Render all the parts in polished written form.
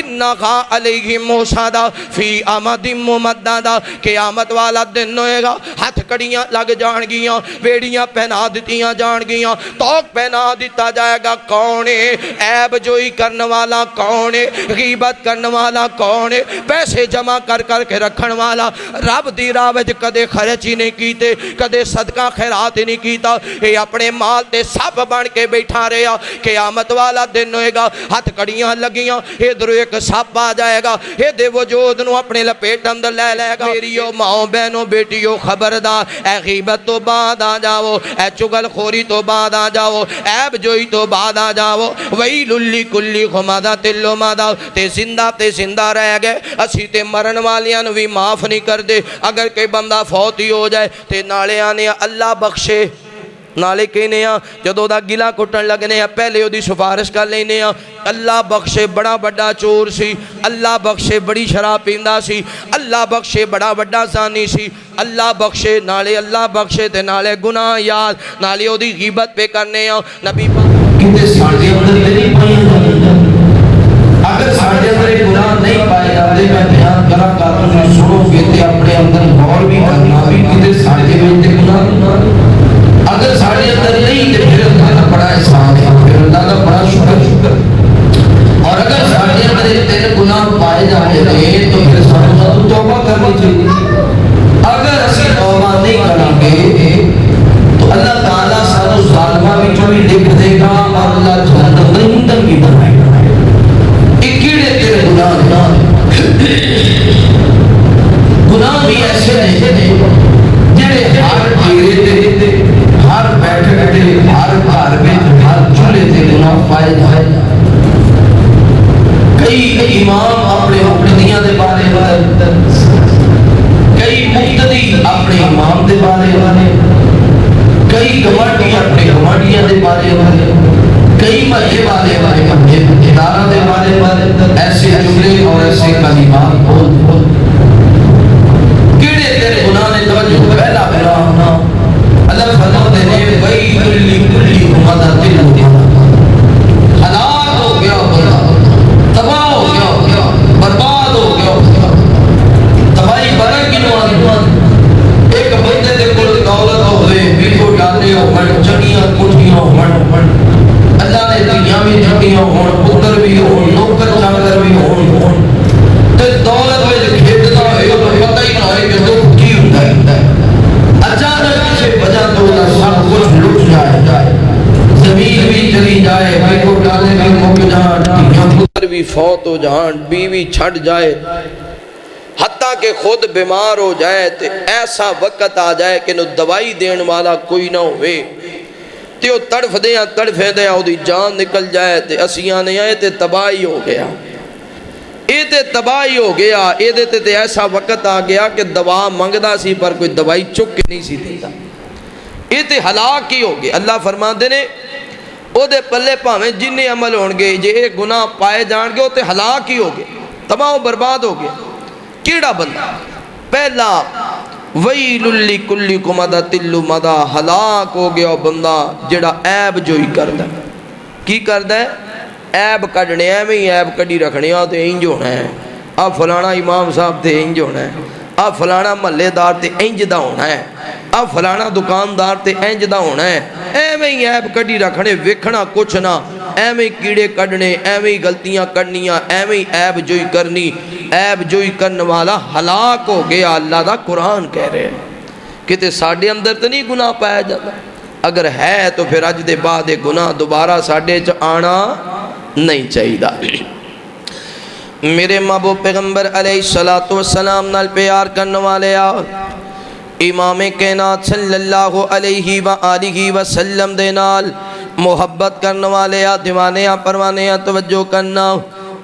فَإِنَّهَا عَلَيْهِمْ مُوسَدَا فِي أَمَدٍ مُمَدَّدَا قیامت والا دن ہوئے گا، ہاتھ کڑیاں لگ جان گیاں، بیڑیاں پہنا دیتیاں جان گیاں، توق پہنا دیتا جائے گا۔ کون ہے عیب جوئی کرنے والا؟ کون ہے غیبت کرنے والا؟ کون ہے پیسے جمع کر کر کے رکھن والا؟ رب دی راہ وچ کدے خرچ ہی نہیں کیتے، کدے صدقہ خیرات ہی نہیں کیتا، اے اپنے مال تے سب بن کے بیٹھا رہا۔ قیامت والا دن ہوئے گا، ہاتھ کڑیاں لگیاں، ادھر ایک سپ آ جائے گا، دے وجود نو اپنے لپیٹ اندر لے لے گا۔ میریو ماؤں بہنوں بیٹیو خبردار، اے غیبت تو بعد آ جاؤ، اے چگل خوری تو بعد آ جاؤ، عیب جوئی تو بعد آ جاؤ۔ ویل لکل ہمزۃ لمزہ، تے زندہ رہ گئے، اسی تے مرن والیاں نو بھی معاف نہیں کر دے۔ اگر کوئی بندہ فوت ہی ہو جائے تے نالے آنے اللہ بخشے، نالے کہنے ہیں جدو دا گلہ کٹن لگنے ہیں پہلے او دی سفارش کر لینے ہیں، اللہ بخشے بڑا بڑا چور سی، اللہ بخشے بڑی شراب پیندہ سی، اللہ بخشے بڑا بڑا زانی سی، اللہ بخشے، نالے اللہ بخشے تے نالے گناہ یاد، نالے او دی غیبت پہ کرنے ہیں۔ نبی کتے ساڑھے اندر نہیں پائے جاتے، اگر ساڑھے اندر گناہ نہیں پائے جاتے، میں بیان کرا کرتا ہوں سنو گے تے اپنے اندر غور بھی کرنا بھی کتے ساڑھے اندر گناہ، اگر ساڑھے اندر نہیں تے پھر اللہ کا بڑا احسان ہے، پھر اللہ کا بڑا شکر، اور اگر ساڑھے اندر تیرے گناہ پائے جاتے ہیں تو پھر ساڑھے اندر توبہ کرنی چاہیے۔ اگر اسی توبہ نہیں کریں گے تو اللہ تعالیٰ سانو ظالمہ بھی جو بھی لکھ دے گا اور اللہ جہنم درمندر بھی بنائے گا۔ ایک کیڑے تیرے گناہ بھی ایسے نہیں جنہیں ہر کیڑے تے، ہر بیٹھے تے، ہر گھر میں، ہر چولہے تے گناہ پائے جائے۔ کئی امام اپنے مقتدیاں دے بارے کئی مقتدی اپنے امام دے بارے کئی گوانڈی اپنے گوانڈیاں دے بارے کئی مجھے والے ادارہ دے بارے ایسے جملے اور ایسے کلمات بول کیڑے تیرے گناہ نے توجہ پہلا ہونا اللہ فرماتے ہیں ویل لکل ہمزۃ لمزہ، ہلاک ہو گیا بندہ، تباہ ہو گیا، برباد ہو گیا۔ تباہی برا کنوں ایک بندے دے کول دولت ہوئے، بیٹھو ڈالے ہون، چڑیاں کٹھیاں ہون، اللہ نے دنیا میں جھٹیاں ہون، پتر بھی ہون، نوکر چاکر بھی ہون، تے دولت میں کھیتنا ہے تو پتہ ہی نہ ہے کہ دکھ کی ہوتا ہے۔ اچانک کسی وجہ تو سب کچھ لٹ جائے، زمین بھی چلی جائے، بیٹھو ڈالے بھی مک جان، پتر بھی فوت ہو جان، بیوی چھٹ جائے، حتیٰ کہ خود بیمار ہو جائے، تے ایسا وقت آ جائے کہ نو دوائی دین والا کوئی نہ ہوئے، تے وہ تڑف دیا وہ دی جان نکل جائے، تے اسیاں نہیں آئے تے تباہی ہو گیا، اے تے تباہی ہو گیا، اے تے ایسا وقت آ گیا کہ دوا منگدا سی پر کوئی دوائی چک کے نہیں سی دیتا، اے تے ہلاک ہی ہو گیا۔ اللہ فرماندے نے او دے پلے پاویں جننے عمل ہونگے جے ایک گناہ پائے جان گے او تے ہلاک ہی ہو گئے، تباہ و برباد ہو گیا۔ کیڑا بندہ؟ پہلا ویل لکل ہمزۃ لمزہ، ہلاک ہو گیا بندہ جڑا عیب جوئی کردا ہے۔ کی کردا ہے؟ عیب کڈنے، ایویں ہی عیب کڈی رکھنے تے انج ہونا ہے، اب فلانا امام صاحب تے انج ہونا ہے، اب فلانا محلے دار تے انج دا ہونا ہے، اب فلانا دکاندار تے انج دا ہونا ہے، ایویں ہی عیب کڈی رکھنے، ویکھنا کچھ نہ، ایویں کیڑے کڈنے، ایویں غلطیاں کرنیاں، ایویں عیب جوئی کرنی۔ عیب جوئی کرنے والا ہلاک ہو گیا، اللہ دا قرآن کہہ رہے ہیں۔ کتے ساڈے اندر تو نہیں گناہ پایا جاتا؟ اگر ہے تو پھر اج دے بعد گناہ دوبارہ ساڈے چ آنا نہیں چاہیے۔ میرے محبوب پیغمبر علیہ السلام نال پیار کرنے والے امام کائنات صلی اللہ علیہ وآلہ وسلم دے نال محبت کرنے والے دیوانے پروانے توجہ کرنا۔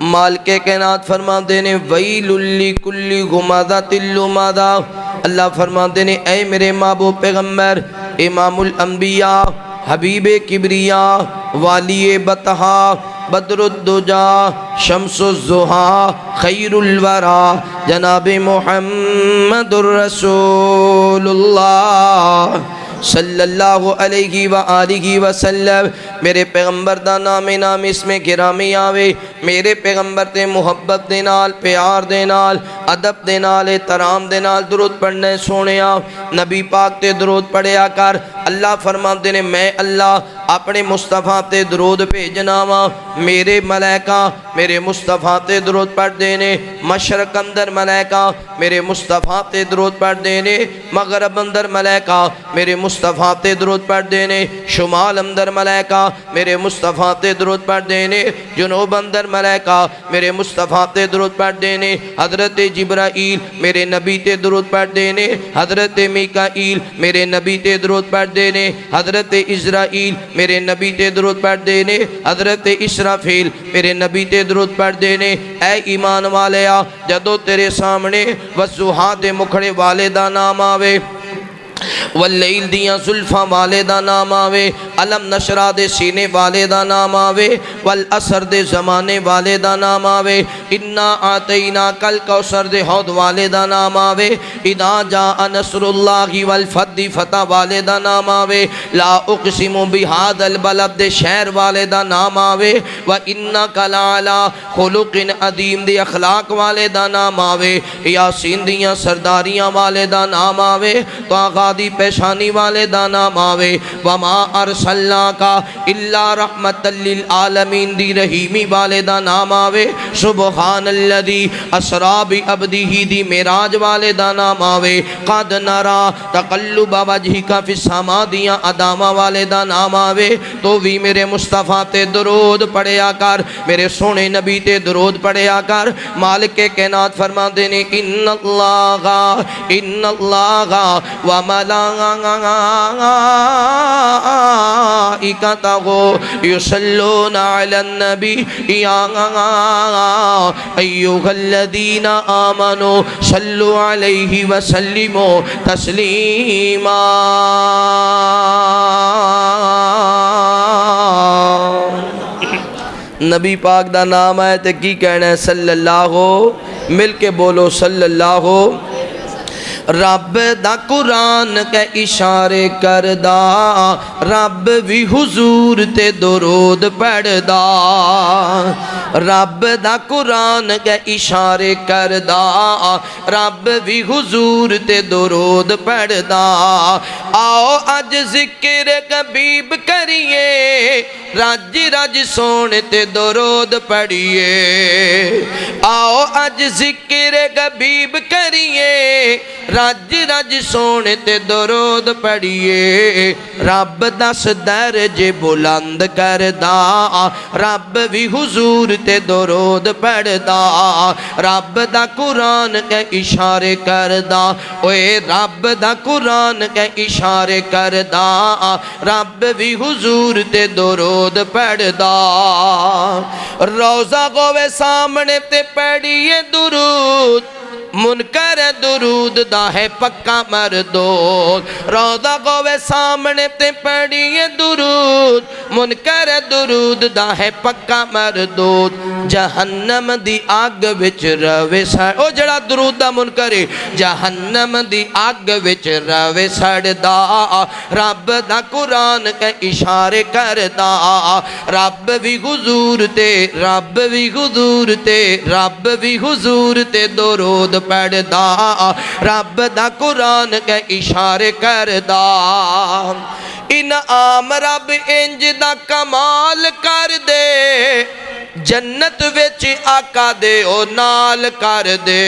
مالک کائنات فرماندے نے ویل لکل ہمزۃ لمزہ، اللہ فرماندے نے اے میرے محبوب پیغمبر امام الانبیاء حبیب کبریاء والی بطحا بدر الدجا شمس الضحا خیر الورا جناب محمد الرسول اللہ صلی اللہ علیہ وآلہ وسلم، میرے پیغمبر دا نام اس میں گرامی آوے میرے پیغمبر تے محبت دے نال پیار دے نال ادب دے نال احترام دے نال درود پڑھنے سونیا نبی پاک تے درود پڑھیا کر اللہ فرماندے نے میں اللہ اپنے مصطفیٰ تے درود بھیجنا وا میرے ملائکہ میرے مصطفیٰ تے درود پڑھ دینے مشرق اندر ملائکہ میرے مصطفیٰ تے درود پڑھ دینے مغرب اندر ملائکہ میرے مصطفیٰ تے درود پڑھ دینے شمال اندر ملائکہ میرے مصطفیٰ تے درود پڑھ دینے جنوب اندر ملائکہ میرے مصطفیٰ تے درود پڑھ دینے حضرت جبرائیل میرے نبی تے درود پڑھ دینے حضرت میکائیل میرے نبی تے درود پڑھ دینے حضرت اسرائیل میرے نبی تے درود پڑھ دینے حضرت اسرافیل میرے نبی تے درود پڑھ دینے اے ایمان والیا جدو تیرے سامنے والضحیٰ دے مکھڑے والے دا نام آوے واللیل دیاں زلفاں والے دا نام آوے علم نشرہ دے سینے والے دا نام آوے والعصر دے زمانے والے دا نام آوے انا آتینا کل کوثر دے حوض والے دا نام آوے اذا جاء نصر اللہ والفتح فتح والے دا نام آوے لا اقسم بہاد البلد دے شہر والے دا نام آوے وَإِنَّكَ لَعَلَىٰ خُلُقٍ عظیم دے اخلاق والے دا نام آوے یاسین دیاں سرداریاں والے دا نام آوے تو آغادی پیشانی والے دا نام آوے وَمَا أَرْسَلْنَاكَ إِلَّا رَحْمَةً لِلْعَالَمِينَ دی رحیمی والے دا نام آوے سبحان الذی اسرا بعبدہ دی معراج والے دا نام آوے قد نرا تقلب وجہک فی السماء دیاں ادامہ والے دا نام آوے تو بھی میرے مصطفیٰ تے درود پڑھیا کر میرے سونے نبی تے درود پڑھیا کر مالک کائنات فرما دینے ان اللہ وملائکتہ یصلون علی النبی یا ایوہ الذین آمنوا صلوا علیہ وسلموا تسلیما نبی پاک دا نام ہے تے کی کہنا ہے صلی اللہ مل کے بولو صلی اللہ رب دا قرآن کے اشارے کردا رب بھی حضور تے درود پڑھدا رب دا قرآن کے اشارے کردا رب بھی حضور تے درود پڑھدا آؤ اج ذکر حبیب کریے رج رج سونے تے درود پڑھیے آؤ اج ذکر حبیب کریے رج رج سونے تے درود پڑھیے رب دس درجے بلند کردا رب بھی حضور تے درود پڑھدا رب دا قرآن کے اشارے کردا اوے رب دا قرآن کے اشارے کردا رب بھی حضور تے درود پڑھدا روزہ گوے سامنے تے پڑھیے درود منکر درود دا ہے پکا مردود روضہ گوے سامنے تے پڑھیے درود منکر درود دا ہے پکا مردود جہنم دی آگ وچ روے سڑ او جڑا درود دا منکر جہنم دی آگ وچ روے سڑ دا رب دا قرآن کے اشارے کردا رب بھی حضور تے رب بھی حضور تے رب بھی حضور تے درود پڑھدا رب دا قرآن کے اشارے کردا انعام رب انج دا کمال کر دے جنت وچ آقا دے او نال کر دے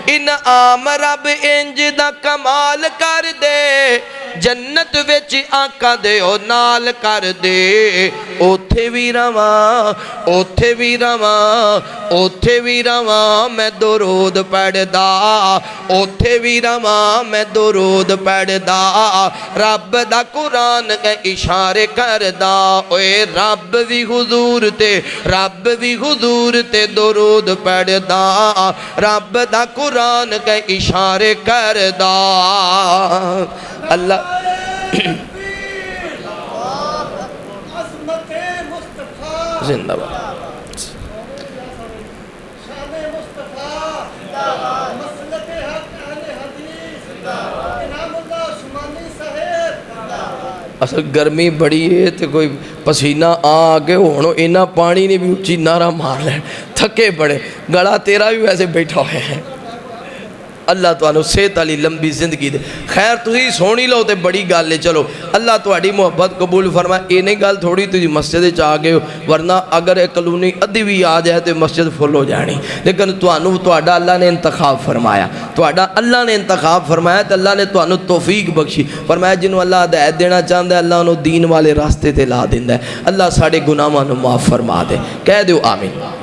انعام رب انج دا کمال کر دے جنت وچ آقا دے او نال کر دے اوتھے بھی رواں اوتھے بھی رواں اوتھے بھی رواں میں درود پڑھدا اوتھے بھی رواں میں درود پڑھدا رب دا قرآن کے اشارے کردا اوے رب بھی حضور تے رب بھی حضور تے درود پڑھدا رب دا قرآن کے اشارے کردا اللہ زندہ باد اصل گرمی بڑی ہے تو کوئی پسینہ آ کے ہونو اینا پانی نے بھی اچھی نعرہ مار لیں تھکے بڑے گلا تیرا بھی ویسے بیٹھا ہوئے ہیں اللہ تعالیٰ صحت والی لمبی زندگی دے خیر تسی سونی لو تے بڑی گل ہے چلو اللہ تہاڈی محبت قبول فرمائے یہ نہیں گل تھوڑی تسی مسجد آ گئے ہو ورنہ اگر ایک کلونی ادھی بھی آ جائے تو مسجد فل ہو جانی لیکن تہاڈا اللہ نے انتخاب فرمایا تہاڈا اللہ نے انتخاب فرمایا تو اللہ نے تہانوں توفیق بخشی فرمایا جنہوں اللہ ہدایت دینا چاہتا ہے اللہ انہوں دین والے راستے تے لا دیندا ہے اللہ ساڈے گناہاں نوں معاف فرما دے کہہ دیو آمین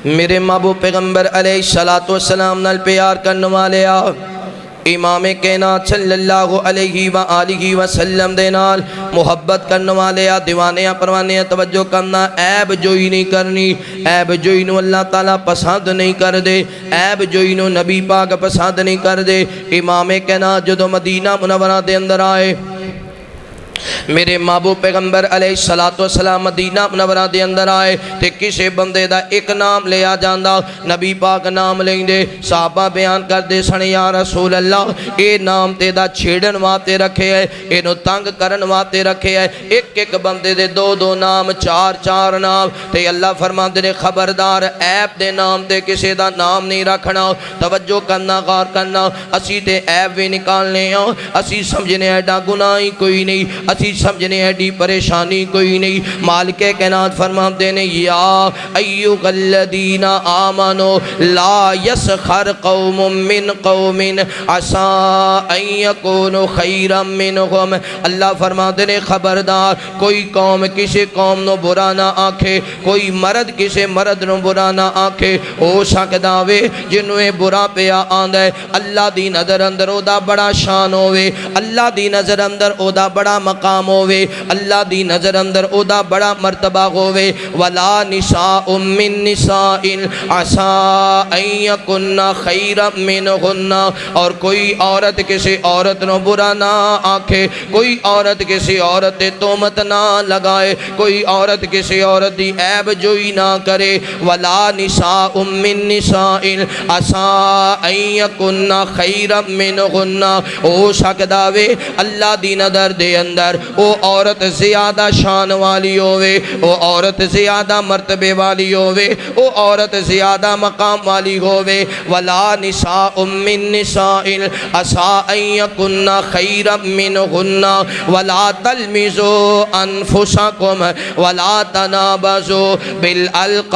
میرے محبوب پیغمبر علیہ السلام نال پیار کرنے والے امام کائنات صلی اللہ علیہ وآلہ وسلم دے نال محبت کرنے والے دیوانے پروانے توجہ کرنا عیب جوئی نہیں کرنی عیب جوئی نو اللہ تعالیٰ پسند نہیں کر دے عیب جوئی نو نبی پاک پسند نہیں کر دے امام کائنات جدو مدینہ منورہ دے اندر آئے میرے محبوب پیغمبر علیہ السلام مدینہ منورہ دے اندر آئے تے کسے بندے دا ایک نام لیا جاندہ نبی پاک نام لیں دے صحابہ بیان کر دے سن یا رسول اللہ اے نام تے دا چھیڑن واتے رکھے ہے اے نو تنگ کرن واتے رکھے ہے ایک ایک بندے دے دو دو نام چار چار نام تے اللہ فرمان دے خبردار عیب دے نام تے کسے دا نام نہیں رکھنا توجہ کرنا غور کرنا اسی تے عیب بھی نکالنے اسی سمجھنے ایڈا گناہی کوئی نہیں اسی سمجھنے ایڈی پریشانی کوئی نہیں مالک کائنات فرمان دینے یا ایوہ الذین آمنوا لا یسخر قوم من قوم عسا ان یکونوا خیرا منہم اللہ فرمان دینے خبردار کوئی قوم کسی قوم نو برا نہ آنکھے کوئی مرد کسی مرد نو برا نہ آنکھے او سکدا وے جنویں برا پیا آندہ ہے اللہ دی نظر اندر او دا بڑا شان ہوئے اللہ دی نظر اندر او دا بڑا مقام ہوئے اللہ دی نظر اندر او دا بڑا مرتبہ ہوئے وَلَا نِسَاءٌ مِّن نِسَاءٍ عَسَىٰ أَن يَكُنَّ خَيْرًا مِّنْهُنَّ اور کوئی عورت کسی عورت نو برا نہ آنکھے کوئی عورت کسی عورت تہمت نہ لگائے کوئی عورت کسی عورت دی عیب جوئی نہ کرے وَلَا نِسَاءٌ مِّن نِسَاءٍ عَسَىٰ أَن يَكُنَّ خَيْرًا مِّنْهُنَّ او سکدا وے اللہ دی نظر دے اندر او عورت زیادہ شان والی ہوئے او عورت زیادہ مرتبے والی ہوئے او عورت زیادہ مقام والی ہوئے وَلَا نِسَاءٌ مِّن نِسَاءٍ عَسَىٰ أَن يَكُنَّ خَيْرًا مِّنْهُنَّ وَلَا تَلْمِزُوا أَنفُسَكُمْ وَلَا تَنَابَزُوا بِالْأَلْقَابِ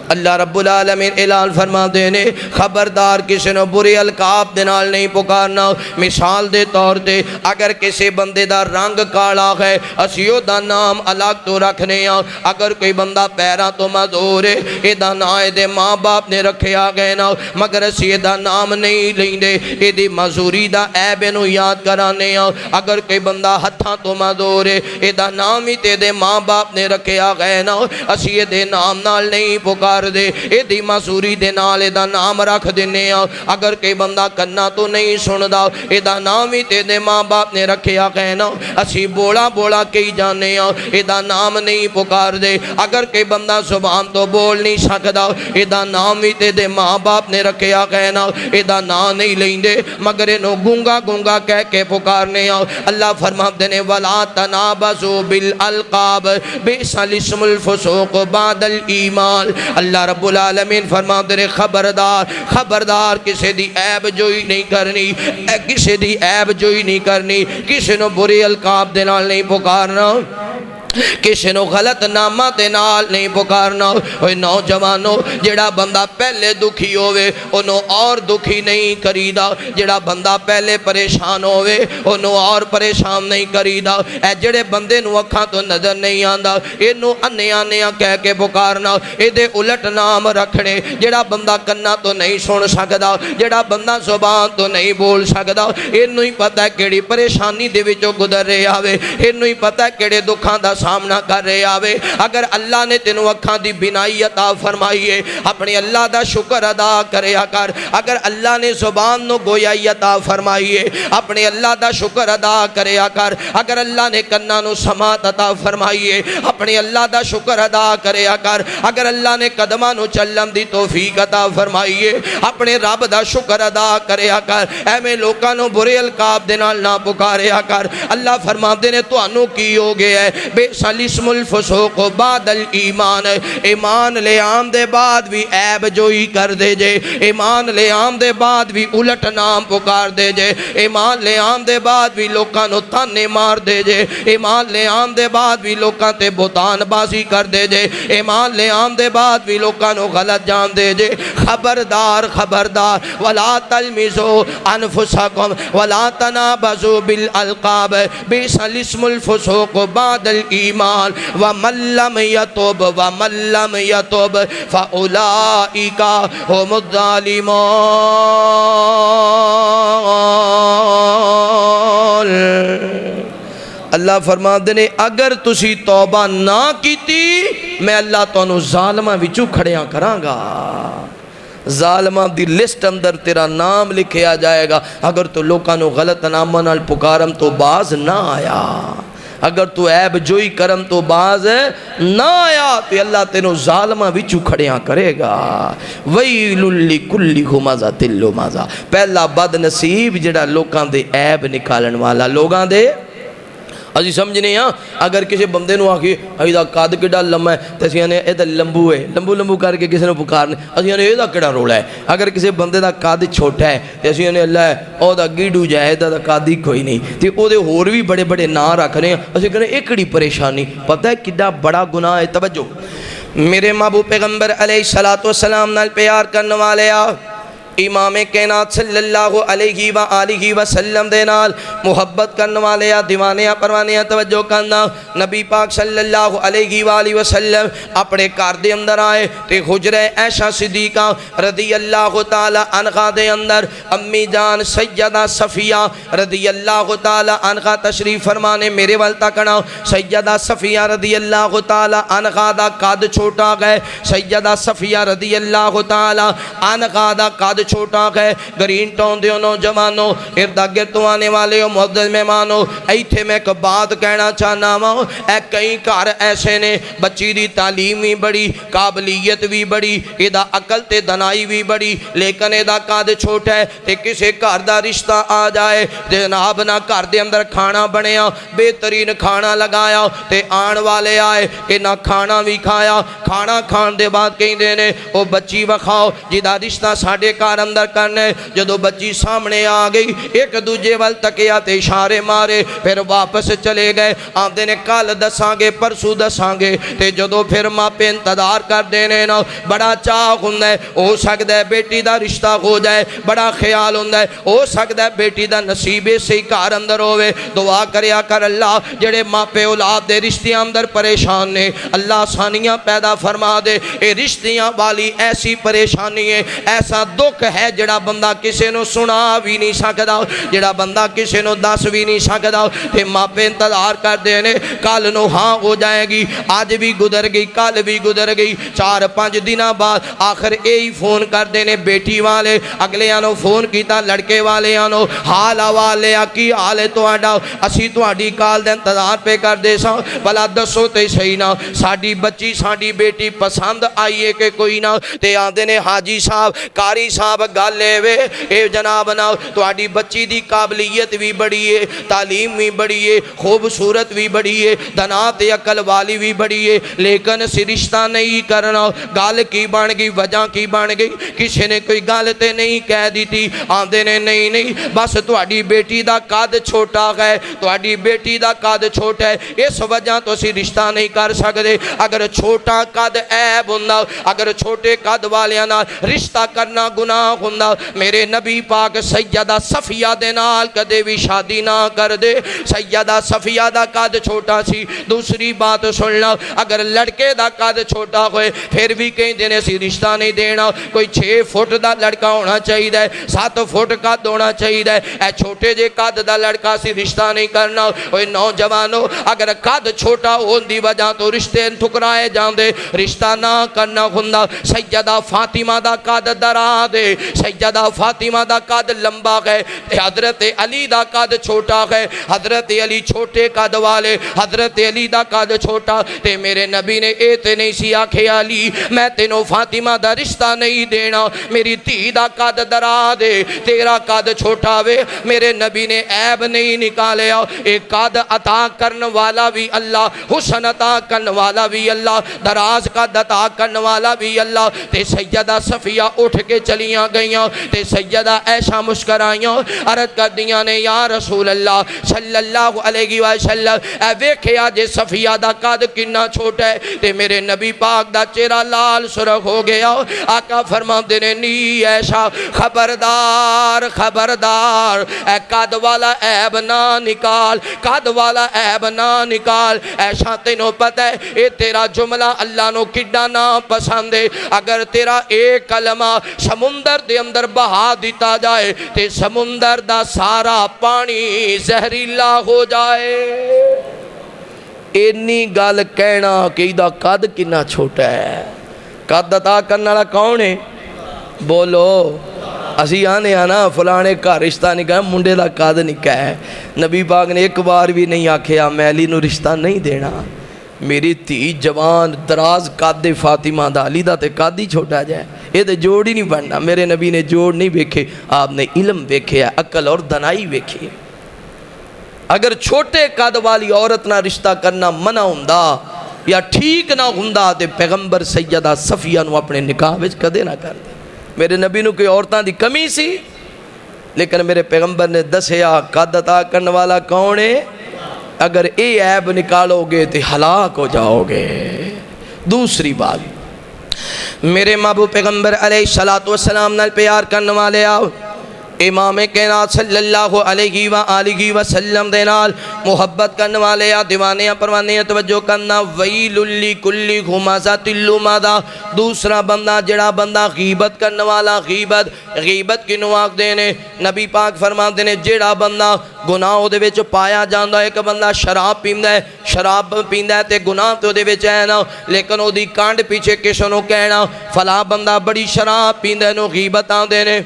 اللہ رب العالمین اعلان فرما دینے خبردار کسی نو بری القاب دنال نہیں پکارنا مثال دے طور تے اگر کسی بندے دا رنگ کالا ہے اسیو دا نام الگ تو رکھنے ہیں اگر کوئی بندہ پیرا تو مدور ہے اے دا نائے دے ماں باپ نے رکھے آگئے نا مگر اسی دا نام نہیں لیں دے اے دی مزوری دا عیب نو یاد کرانے ہیں اگر کوئی بندہ ہتھاں تو مدور ہے اے دا نام ہی تے دے ماں باپ نے رکھے آگئے نا اسی دے نام نال نہیں پکار دے اے دی مزوری دے نالے دا نام رکھ دینے اگر کئی بندہ کرنا تو نہیں سندا اے دا نام ہی تے دے ماں باپ نے رکھیا کہنا اسی بولا بولا کئی جانے اے دا نام نہیں پکار دے اگر کئی بندہ زبان تو بول نہیں سکدا اے دا نام ہی تے دے ماں باپ نے رکھیا کہنا اے دا نام نہیں لیں دے مگر انہوں گونگا گونگا کہہ کے پکارنے اللہ فرما دینے وَلَا تَنَابَزُوا بِالْأَلْقَابِ بِئْسَ الْاسْمُ الْفُسُوقُ بَعْدَ الْإِيمَانِ اللہ رب العالمین فرما دے خبردار کسی دی عیب جوئی نہیں کرنی کسی دی عیب جوئی نہیں کرنی کسی نو بری القاب دے نال نہیں پکارنا کسی نو غلط نامہ دے نال نہیں پکارنا اوہ نوجوانو جڑا بندہ پہلے دکھی ہوئے انہوں اور دکھی نہیں کریدا جڑا بندہ پہلے پریشان ہوئے انہوں اور پریشان نہیں کریدا اے جڑے بندے نو اکھاں تو نظر نہیں آندا انہوں انیا کہہ کے پکارنا اے دے الٹ نام رکھنے جڑا بندہ کنا تو نہیں سن سکدا جڑا بندہ زبان تو نہیں بول سکدا انہوں ہی پتہ ہے کیڑی پریشانی دے وچوں گزر رہے آوے انہوں ہی پتہ ہے کیڑے دکھاں دا سامنا کر رہے آوے اگر اللہ نے تینوں اکھاں دی بینائی عطا فرمائی ہے اپنے اللہ دا شکر ادا کریا کر اگر اللہ نے زبان نو گویائی عطا فرمائی ہے اپنے اللہ دا شکر ادا کریا کر اگر اللہ نے کناں نو سماعت عطا فرمائی ہے اپنے اللہ دا شکر ادا کریا کر اگر اللہ نے قدماں نو چلن دی توفیق عطا فرمائی ہے اپنے رب دا شکر ادا کریا کر ایویں لوکاں نو برے القاب دے نال نہ پکاریا کر اللہ فرماندے نے تانوں کی ہو گیا ہے بے سلسم الفسوق بعد الایمان ایمان لے آن دے بعد بھی عیب جوئی کر دے جے ایمان لے آن دے بعد بھی الٹ نام پکار دے جے ایمان لے آن دے بعد بھی لوکاں نو تانے مار دے جے ایمان لے آن دے بعد بھی لوکاں تے بہتان بازی کر دے جے ایمان لے آن دے بعد بھی لوکاں نو غلط جان دے جے خبردار خبردار ولا تلمزوا انفسکم ولا تنابزوا بالالقاب بئس الاسم الفسوق بعد الایمان ومن لم يتب فاولئک هم الظالمون اللہ فرماندے نے اگر تسی توبہ نہ کیتی میں اللہ تانوں ظالماں وچوں کھڑیاں کراں گا ظالماں دی لسٹ اندر تیرا نام لکھیا جائے گا اگر تو لوکاں نو غلط ناماں نال پکارم تو باز نہ آیا اگر تو عیب جوئی کرم تو باز نہ آیا تو اللہ تینوں ظالماں وچوں کھڑیاں کرے گا ویل لکل ہمزۃ لمزہ پہلا بد نصیب جڑا لوکاں دے عیب نکالن والا لوگاں دے اسی سمجھنے ہاں اگر کسی بندے نو آکھے ایدہ قد کیڑا لمبا ہے تے اسی نے ایدہ لمبو ہے لمبو لمبو کر کے کسی نے پکارنے اسی نے ایدہ کیڑا روڑا ہے اگر کسی بندے دا قد چھوٹا ہے تے اسی نے اللہ ہے او دا گیڈو جائے ایدہ دا قد ہی کوئی نہیں تے او دے اور بھی بڑے بڑے نا رکھ رہے ہیں اسی کہنے ایکڑی پریشانی پتہ ہے کڈا بڑا گناہ ہے توجہ میرے محبوب پیغمبر علیہ السلام نال پیار کرنے والے امام کائنات صلی اللہ علیہ وآلہ وسلم دے نال محبت کرنے والے دیوانے پروانے توجہ کرنا نبی پاک صلی اللہ علیہ وآلہ وسلم اپنے گھر دے اندر آئے تے حجرہ عائشہ صدیقہ رضی اللہ تعالی عنہا دے اندر امی جان سیدہ صفیہ رضی اللہ تعالی عنہا تشریف فرمانے میرے وال تکنا سیدہ صفیہ رضی اللہ تعالی عنہا دا قد چھوٹا گئے سیدہ صفیہ رضی اللہ تعالی عنہا دا قد چھوٹا گئے گرین ٹاؤن دیو نوجوانوں اردا گرد آنے والے ہو معزز مہمانوں ایتھے میں ایک بات کہنا چاہنا ہوں اے کئی گھر ایسے نے بچی دی تعلیم بھی بڑی قابلیت بھی بڑی ایدہ عقل تے دنائی بھی بڑی لیکن ایدہ قد چھوٹا ہے تے کسے گھر دا رشتہ آ جائے جناب نہ گھر دے اندر کھانا بنیا بہترین کھانا لگایا تے آن والے آئے کہ نہ کھانا بھی کھایا کھانا کھان دے بعد کہیں دینے او بچی وکھاؤ جدا رشتہ ساڑھے کار اندر کرنے جدو بچی سامنے آ گئی ایک دوجے وال تکیا تے اشارے مارے پھر واپس چلے گئے آمدے نے کال دساں گے پرسو دساں گے تے جدو پھر ماں پہ انتظار کر دینے نا بڑا چاہ ہوندہ ہے ہو سکتا ہے بیٹی دا رشتہ ہو جائے بڑا خیال ہوندہ ہے ہو سکتا ہے بیٹی دا نصیبے سے کار اندر ہوئے دعا کریا کر اللہ جڑے ماں پہ اولاد دے رشتیاں اندر پریشان نے اللہ آسانیاں پیدا فرما دے اے رشتیاں والی ایسی پریشانی ہے ایسا دکھ ہے جڑا بندہ کسے نو سنا بھی نہیں سکتا جڑا بندہ کسے نو دس بھی نہیں سکتا تے ماں پہ انتظار کر دینے کل نو ہاں ہو جائے گی آج بھی گزر گئی کل بھی گزر گئی 4-5 دنہ بعد آخر ایہی فون کر دینے بیٹی والے اگلے آنو فون کیتا لڑکے والے آنو حال والے کی حال ہے تو آڈا اسی تو آڈی کال دے انتظار پہ کر دے سا بلا دسو تے صحیح نا ساڑی بچی ساڑی بیٹی پسند آئیے کہ کوئی نا تے آدھے نے حاجی صاحب کاری صاحب گالے وے اے جناب نا تو آڈی بچی دی قابلیت بھی بڑی ہے تعلیم بھی بڑی ہے خوبصورت بھی بڑی ہے دنات عقل والی بھی بڑی ہے لیکن سی رشتہ نہیں کرنا گال کی بان گئی وجہ کی بان گئی کسی نے کوئی گالتے نہیں کہہ دی تھی آندے نے نہیں بس تو آڈی بیٹی دا قد چھوٹا گئے تو آڈی بیٹی دا قد چھوٹا ہے اس وجہ تو سی رشتہ نہیں کر سکتے اگر چھوٹا قد عیب ہوندہ اگر چھوٹے قد والیاں نال رشتہ کرنا گناہ ہوندا میرے نبی پاک سیدہ صفیہ دے نال کدے بھی شادی نہ کر دے سیدہ صفیہ دا قد چھوٹا سی دوسری بات سننا اگر لڑکے دا قد چھوٹا ہوئے پھر بھی کہیں دینے سی رشتہ نہیں دینا کوئی 6 فٹ دا لڑکا ہونا چاہیے 7 فٹ قد ہونا چاہیے اے چھوٹے جے قد دا لڑکا سی رشتہ نہیں کرنا اوے نوجوانو اگر قد چھوٹا ہون دی وجہ تو رشتے ٹھکرائے جاندے رشتہ نہ کرنا ہوندا سیدہ فاطمہ دا قد درا دے سیدہ فاطمہ دا قد لمبا ہے حضرت علی دا قد چھوٹا ہے حضرت علی چھوٹے قد والے حضرت علی دا قد چھوٹا تے میرے نبی نے اے تے نہیں سی آکھے علی میں تینوں فاطمہ دا رشتہ نہیں دینا میری دھی دا قد درا دے تیرا قد چھوٹا وے میرے نبی نے عیب نہیں نکالیا ایک قد عطا کرن والا بھی اللہ حسن عطا کرن والا بھی اللہ دراز قد عطا کرن والا بھی اللہ تے سیدہ صفیہ اٹھ کے چلیاں گئیاں تے سیدہ عائشہ مسکرائیاں عرض کر دیاں نے یا رسول اللہ صلی اللہ علیہ وسلم اے ویکھیا جے صفیہ دا قد کنا چھوٹا ہے تے میرے نبی پاک دا چہرہ لال سرخ ہو گیا آقا فرماندے نے نی عائشہ خبردار خبردار اے قد والا عیب نہ نکال قد والا عیب نہ نکال عائشہ تینوں پتہ ہے اے تیرا جملہ اللہ نو کڈا نہ پسند ہے اگر تیرا ایک کلمہ سمندر دے اندر بہا دیتا جائے تے سمندر دا سارا پانی زہریلا ہو جائے اینی گل کہنا کہ دا قد کنا چھوٹا ہے قد عطا کرنے والا کون ہے بولو اسی آنے آنا فلانے کا رشتہ نکاح منڈے دا قد نکاح ہے نبی پاک نے ایک بار بھی نہیں آکھیا میں علی نو رشتہ نہیں دینا میری تھی جوان دراز قد فاطمہ دا علی دا تے قد ہی چھوٹا جائے یہ تے جوڑ ہی نہیں بننا میرے نبی نے جوڑ نہیں ویکھے آپ نے علم ویکھے عقل اور دنائی ویکھے اگر چھوٹے قد والی عورت نہ رشتہ کرنا منع ہوندا یا ٹھیک نہ ہوندا تے پیغمبر سیدہ صفیہ نو اپنے نکاح وچ کدے نہ کر دے میرے نبی نو کوئی عورتاں دی کمی سی لیکن میرے پیغمبر نے دسیا قد عطا کرنے والا کون ہے اگر اے عیب نکالو گے تو ہلاک ہو جاؤ گے دوسری بات میرے محبوب پیغمبر علیہ السلام نال پیار کرنے والے آؤ امام کائنات صلی اللہ علیہ وآلہ وسلم دے نال محبت کرنے والے یا دیوانیاں پروانیاں توجہ کرنا ویل لکل ہمزۃ لمزہ دوسرا بندہ جڑا بندہ غیبت کرنے والا غیبت کی نواق دینے نبی پاک فرماتے ہیں جڑا بندہ گناہ دے وچ پایا جاندا ہے ایک بندہ شراب پیندا ہے تے گناہ تے دے وچ ہے نا لیکن او دی کانڈ پیچھے کسے نو کہنا فلاں بندہ بڑی شراب پیندا نو غیبت آندے نے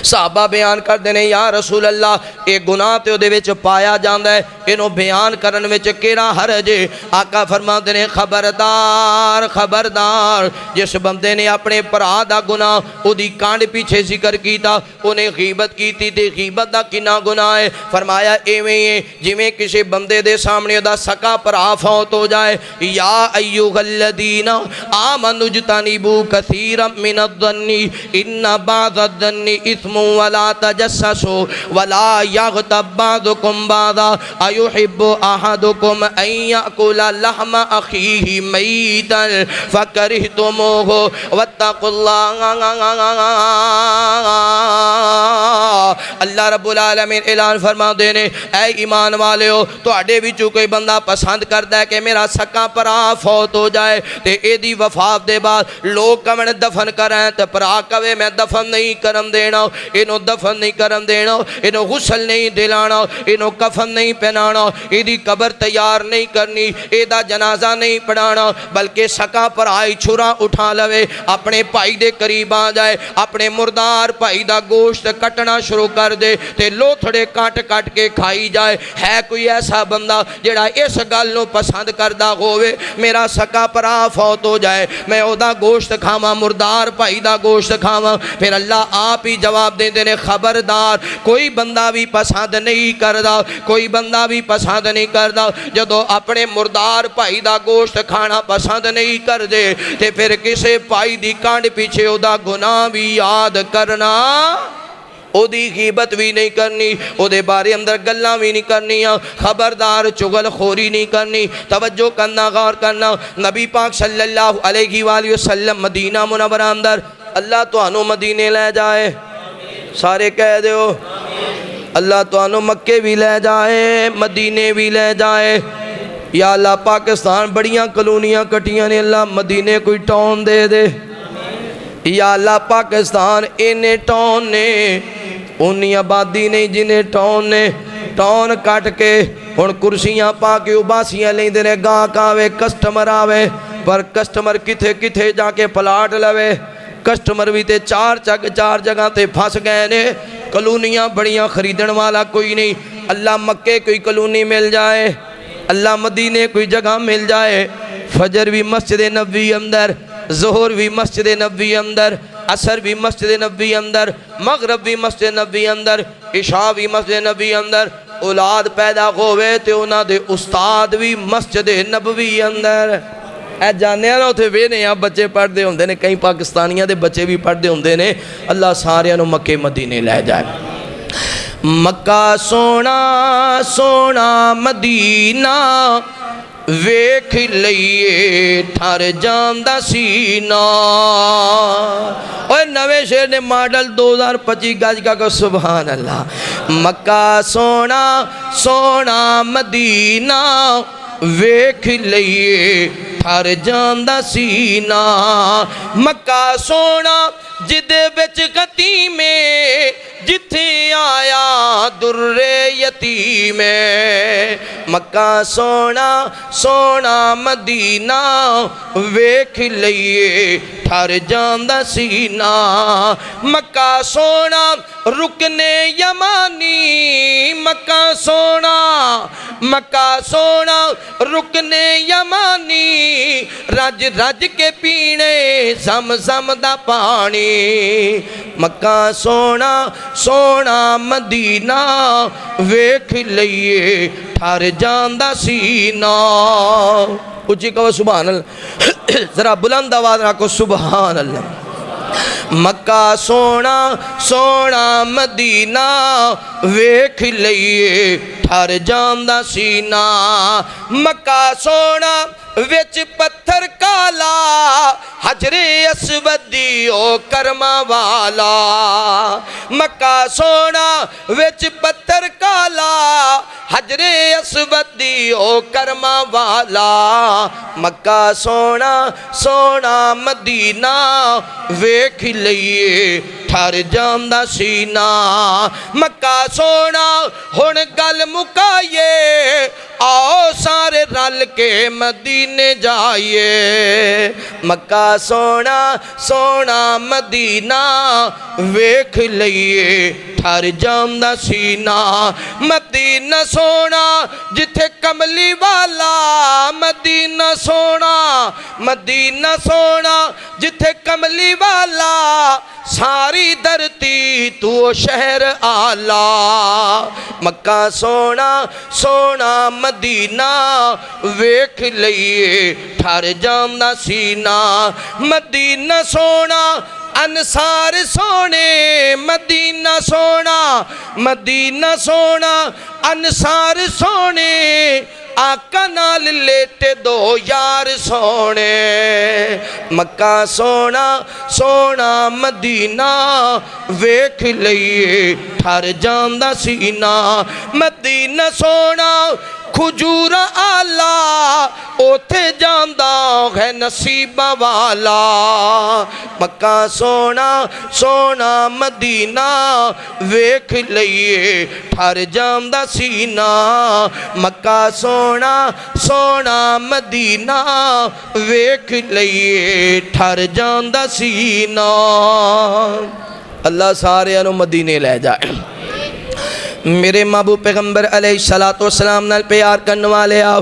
صحابہ بیان کر دینے یا رسول اللہ ایک گناہ تے دے وچ پایا جاندا ہے انہوں بیان کرن وچ کیڑا حرج ہے آقا فرما دینے خبردار خبردار جس بندے نے اپنے پرا دا گناہ او دی کانڈ پیچھے ذکر کیتا انہیں غیبت کیتی تے غیبت دا کنا گناہ ہے فرمایا ایویں جویں کسی بندے دے سامنے دا سکا پرا فوت ہو جائے یا ایھا الذین آمنوا اجتنبوا کثیرا من الظن ان بعض الظن اثم ولا تجسسوا ولا یغتب بعضکم بعضا ایحب احدکم ان یأکل لحم اخیہ میتا فکرہتموہ واتقوا اللہ اللہ رب العالمین اعلان فرما دینے اے ایمان والے ہو تو اڈے وچوں کوئی بندہ پسند کردا ہے کہ میرا سکا پرا فوت ہو جائے تے اے دی وفات دے بعد لوگ کمن دفن کریں تے پرا کہے میں دفن نہیں کرن دینا انہوں دفن نہیں کرن دینا انہوں غسل نہیں دلانا انہوں کفن نہیں پہنانا ایدی قبر تیار نہیں کرنی ایدہ جنازہ نہیں پڑھانا بلکہ سکا پر آئی چھرا اٹھا لوے اپنے پائی دے قریب آ جائے اپنے مردار پائی دا گوشت کٹنا شروع کر دے تے لوتھڑے کٹ کٹ کے کھائی جائے ہے کوئی ایسا بندہ جڑا اس گل نو پسند کردہ ہوئے میرا سکا پر آ فوت ہو جائے میں او دا گوشت کھاواں مردار پائی دا گوشت کھاواں پھر اللہ آپ ہی جواب دے دینے خبردار کوئی بندہ بھی پسند نہیں کردہ کوئی بندہ بھی پسند نہیں کردہ جدو اپنے مردار پائی دا گوشت کھانا پسند نہیں کر دے تے پھر کسے پائی دی کانڈ پیچھے او دا گناہ بھی یاد کرنا او دی غیبت بھی نہیں کرنی او دے بارے اندر گلاں بھی نہیں کرنی خبردار چغل خوری نہیں کرنی توجہ کرنا غور کرنا نبی پاک صلی اللہ علیہ وآلہ وسلم مدینہ منورہ اندر اللہ تانوں مدینے لے جائے سارے کہہ دیو اللہ تانوں مکے بھی لے جائے مدینے بھی لے جائے یا اللہ پاکستان بڑیاں کلونیاں کٹیاں نے اللہ مدینے کوئی ٹاؤن دے دے یا اللہ پاکستان انہیں ٹاؤن نے انہیں آبادی نہیں جنہیں ٹاؤن نے ٹاؤن کٹ کے ہن کرسیاں پا کے اباسیاں لیں دینے گاہک آوے کسٹمر آوے پر کسٹمر کتھے کتھے جا کے پلاٹ لوے کسٹمر بھی تے چار جگہ تے پھنس گئے نے کلونیاں بڑیاں خریدن والا کوئی نہیں اللہ مکے کوئی کلونی مل جائے اللہ مدینے کوئی جگہ مل جائے فجر بھی مسجد نبوی اندر ظہر بھی مسجد نبوی اندر عصر بھی مسجد نبوی اندر مغرب بھی مسجد نبوی اندر عشاء بھی مسجد نبوی اندر اولاد پیدا ہوئے تے انہاں دے استاد بھی مسجد نبوی اندر اے جانے نہ اتھے وینے یا بچے پڑھ دے ہوندے نے کئی پاکستانیاں دے بچے بھی پڑھ دے ہوندے نے اللہ سارے انہوں مکے مدینے لے جائے مکہ سونا سونا مدینہ ویکھ لئیے ٹھر جاندہ سینہ اور نوے شہر نے ماڈل 2025 گاج کا کو سبحان اللہ مکہ سونا سونا مدینہ ویکھ لئیے ٹھر جاندہ سینہ مکہ سونا جدے بچ قطیمے جتھے آیا در یتیم مکہ سونا سونا مدینہ ویکھ لئیے ٹھر جاندہ سینہ مکہ سونا رکن یمانی مکہ سونا رکن یمانی رج رج کے پینے زم دا پانی مکہ سونا سونا مدینہ ویکھ لئیے ٹھر جاندہ سینہ اچھی کہو سبحان اللہ ذرا بلند آواز رکھو سبحان اللہ مکہ سونا سونا مدینہ ویکھ لئیے ٹھر جاندہ سینہ مکہ سونا ویچ پتھر کالا حجر اسود او کرما والا مکہ سونا ویچ پتھر کالا حجر اسود او کرما والا مکہ سونا سونا مدینہ ویکھ لئیے ٹھر جاندہ سینہ مکہ سونا ہن گل مکائیے آؤ سارے رل کے مدینے جائیے مکہ سونا سونا مدینہ ویکھ لئیے ٹھر جاندہ سینہ مدینہ سونا جتھے کملی والا مدینہ سونا جتھے کملی والا ساری دھرتی تو شہر آلہ مکہ سونا سونا مدینہ ویکھ لئیے ٹھر جاندہ سینہ مدینہ سونا انصار سونے مدینہ سونا انصار سونے آقا نال لیٹے دو یار سونے مکہ سونا سونا مدینہ ویکھ لئیے ٹھر جاندہ سینہ مدینہ سونا کھجور آلہ اوتھے جاندہ ہے نصیبہ والا مکہ سونا سونا مدینہ ویکھ لئیے ٹھر جاندہ سینہ مکہ سونا سونا مدینہ ویکھ لئیے ٹھر جاندہ سینہ اللہ سارے انہوں مدینے لے جائے میرے محبوب پیغمبر علیہ السلام نال پیار کرنے والے آؤ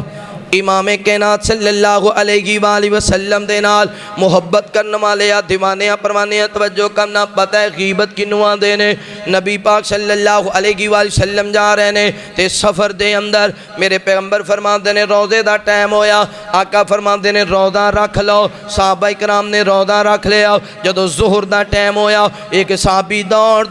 امام کائنات صلی اللہ علیہ وآلہ وسلم دے نال محبت کرنے والے آ دیوانے آ پروانے آ توجہ کرنا پتہ ہے غیبت کی نواں دینے نبی پاک صلی اللہ علیہ وآلہ وسلم جا رہے نے تے سفر دے اندر میرے پیغمبر فرمان دینے روزے دا ٹائم ہویا آقا فرمان دینے روزہ رکھ لو صحابہ کرام نے روزہ رکھ لیا جدو ظہر دا ٹائم ہویا ایک صحابی دوڑ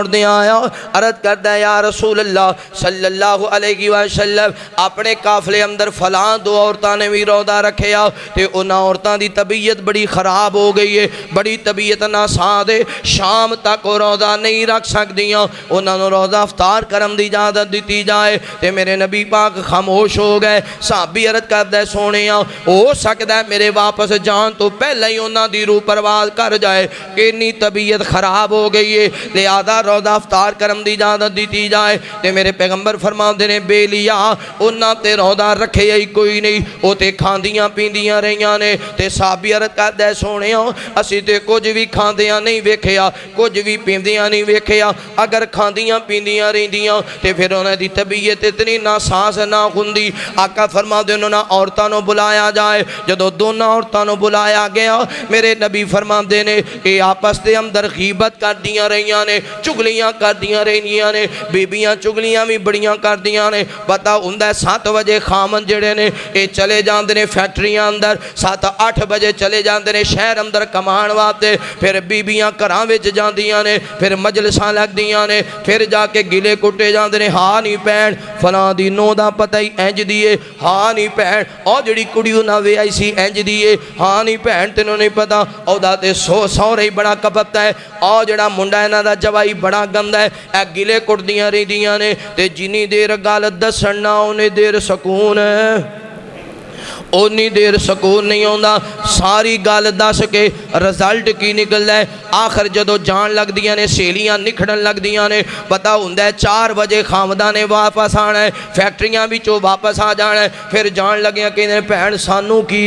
دیاں آیا عرض کردہ یا رسول اللہ صلی اللہ علیہ وآلہ وسلم اپنے قافلے اندر فلاں فلاں دو عورتاں نے بھی روزہ رکھیا تے انہاں عورتاں دی طبیعت بڑی خراب ہو گئی ہے, بڑی طبیعت ناساز ہے, شام تک وہ روزہ نہیں رکھ سکدیاں, انہاں نوں روزہ افطار کرن دی اجازت دتی جائے تے میرے نبی پاک خاموش ہو گئے. صحابی عرض کردا سونےیا ہو سکدا ہے میرے واپس جان تو پہلے ہی انہاں دی روح پرواز کر جائے کہ اتنی طبیعت خراب ہو گئی ہے, لہذا روزہ افطار کرن دی اجازت دتی جائے. تے میرے پیغمبر فرماندے نے بے لیا انہاں تے روزہ رکھے ہی کوئی نہیں, او تے کھاندیاں پیندیاں رہیاں نے. تے صحابی عرض کردا سونےیا اسی تے کچھ بھی کھاندیاں نہیں ویکھیا, کچھ بھی پیندیاں نہیں ویکھیا. اگر کھاندیاں پیندیاں رہندیاں تے پھر انہاں دی طبیعت اتنی ناساز نہ ہوندی. آقا فرماندے انہاں عورتاں نوں بلایا جائے. جدوں دونوں عورتاں نوں بلایا گیا میرے نبی فرماندے نے اے آپس دے اندر غیبت کردیاں رہیاں نے, چگلیاں کردیاں رہندیاں نے. بیبیاں چگلیاں بھی بڑیاں کردیاں نے. پتہ ہوندا ہے 7 بجے خامن جڑے نے اے چلے جاندے نے فیکٹریاں اندر, 7-8 بجے چلے جاندے نے شہر اندر کمان واسطے. پھر بیبیاں گھراں وچ جاندیاں نے, پھر مجلساں لگدیاں نے, پھر جا کے گلے کٹے جاندے نے. ہاں نہیں بہن فلاں دی نو دا پتہ ہی انج دی ہے, ہاں نہیں بہن او جڑی کڑی انہاں ویائی سی انج دی ہے, ہاں نہیں بہن تینوں نہیں پتہ او دا تے سوہرا ہی بڑا کپتا ہے, او جڑا منڈا انہاں دا جوائی بڑا گندا ہے. اے گلے کٹدیاں رہندیاں نے تے جنی دیر گل دسن نہ اونی دیر سکون ہے, اونی دیر سکون نہیں ہوندا. ساری گل دس کے رزلٹ کی نکلدا ہے. آخر جدو جان لگ دیاں نے سہیلیاں نکھڑن لگ دیاں نے, پتہ ہوندا ہے 4 بجے خامدہ نے واپس آنا ہے, فیکٹریاں وچوں واپس آ جانا ہے. پھر جان لگیاں کہ بھین سانوں کی